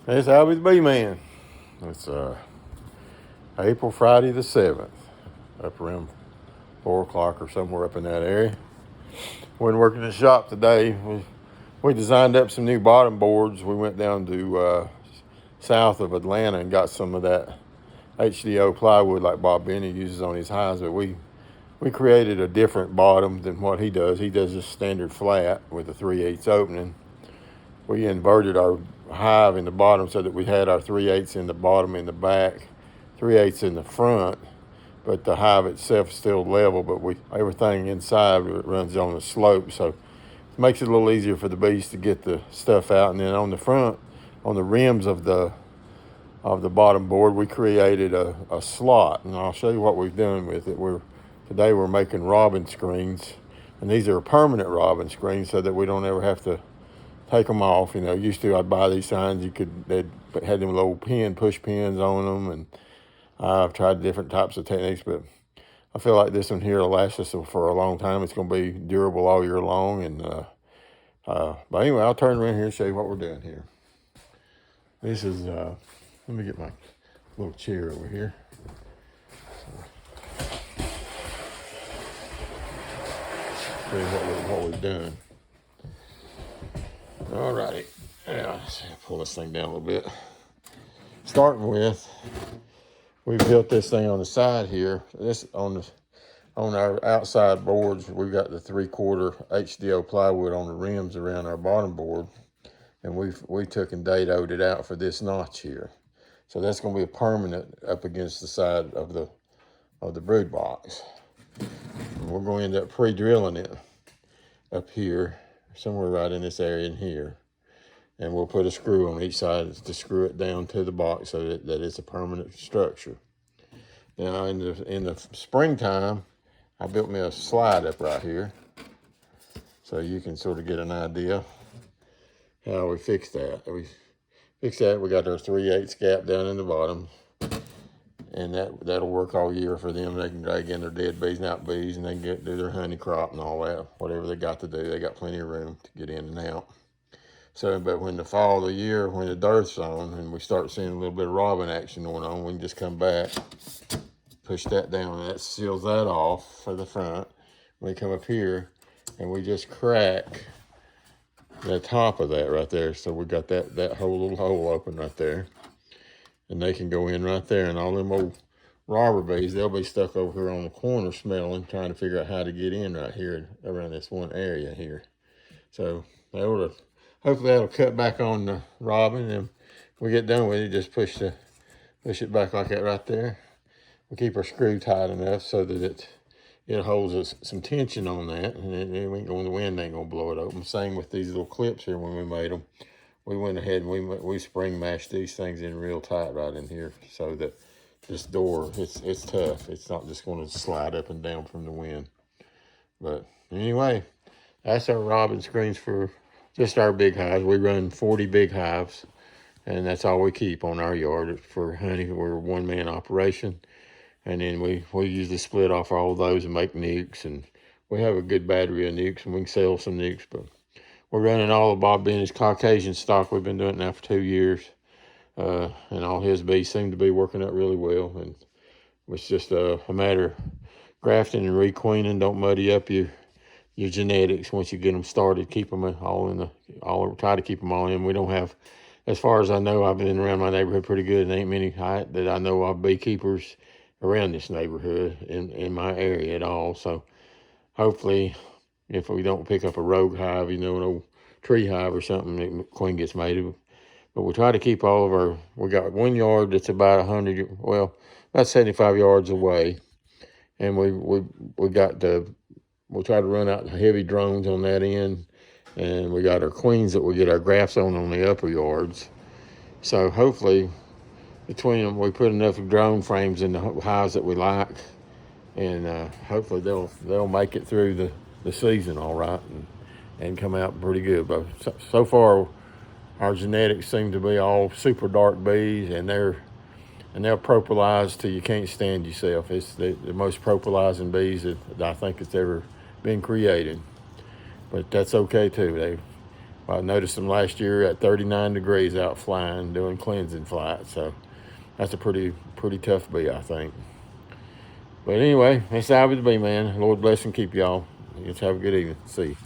It's Albie the Bee Man. It's April Friday the 7th, up around 4 o'clock or somewhere up in that area. Wasn't working in the shop today. We designed up some new bottom boards. We went down to south of Atlanta and got some of that HDO plywood like Bob Benny uses on his hives, but we created a different bottom than what he does. He does just standard flat with a 3/8 opening. We inverted our hive in the bottom so that we had our 3/8 in the bottom in the back, 3/8 in the front, but the hive itself is still level, but everything inside runs on the slope, so it makes it a little easier for the bees to get the stuff out. And then on the front, on the rims of the bottom board, we created a slot, and I'll show you what we've done with it. Today we're making robin screens, and these are permanent robin screens so that we don't ever have to take them off. Used to I'd buy these signs, they had them little push pins on them, and I've tried different types of techniques, but I feel like this one here will last us for a long time. It's going to be durable all year long, and but anyway, I'll turn around here and show you what we're doing here. This is, let me get my little chair over here. Show you what we've done. Alrighty, yeah, let's pull this thing down a little bit. Starting with, we built this thing on the side here. This on our outside boards, we've got the 3/4 HDO plywood on the rims around our bottom board, and we took and dadoed it out for this notch here. So that's going to be a permanent up against the side of the brood box. And we're going to end up pre-drilling it up here, somewhere right in this area in here. And we'll put a screw on each side to screw it down to the box so that it's a permanent structure. Now in the springtime, I built me a slide up right here, so you can sort of get an idea how we fixed that. We got our 3/8 gap down in the bottom, and that'll work all year for them. They can drag in their dead bees and out bees, and they can do their honey crop and all that, whatever they got to do. They got plenty of room to get in and out. So, but when the fall of the year, when the dearth's on and we start seeing a little bit of robin action going on, we can just come back, push that down, and that seals that off for the front. We come up here and we just crack the top of that right there. So we got that whole little hole open right there, and they can go in right there. And all them old robber bees, they'll be stuck over here on the corner smelling, trying to figure out how to get in right here around this one area here. So hopefully that'll cut back on the robin, and we get done with it, just push it back like that right there. We keep our screw tight enough so that it holds some tension on that, and the wind ain't gonna blow it open. Same with these little clips here. When we made them, we went ahead and we spring mashed these things in real tight right in here so that this door, it's tough. It's not just going to slide up and down from the wind. But anyway, that's our robin screens for just our big hives. We run 40 big hives, and that's all we keep on our yard for honey. We're a one-man operation, and then we usually split off all those and make nukes, and we have a good battery of nukes, and we can sell some nukes. But we're running all of Bob Benny's Caucasian stock. We've been doing it now for 2 years, and all his bees seem to be working out really well. And it's just a matter of grafting and requeening. Don't muddy up your genetics once you get them started. Keep them try to keep them all in. We don't have, as far as I know, I've been around my neighborhood pretty good. There ain't many that I know of beekeepers around this neighborhood in my area at all. So hopefully, if we don't pick up a rogue hive, an old tree hive or something, the queen gets made. But we try to keep all of we got one yard that's about 75 yards away. And we try to run out heavy drones on that end. And we got our queens that we get our grafts on the upper yards. So hopefully between them, we put enough drone frames in the hives that we like. And hopefully they'll make it through the season all right and come out pretty good. But so far, our genetics seem to be all super dark bees, and they're propolised till you can't stand yourself. It's the most propolizing bees that I think it's ever been created. But that's okay too. I noticed them last year at 39 degrees out flying, doing cleansing flights. So that's a pretty tough bee, I think. But anyway, that's how it be, man. Lord bless and keep y'all. Let's have a good evening. See you.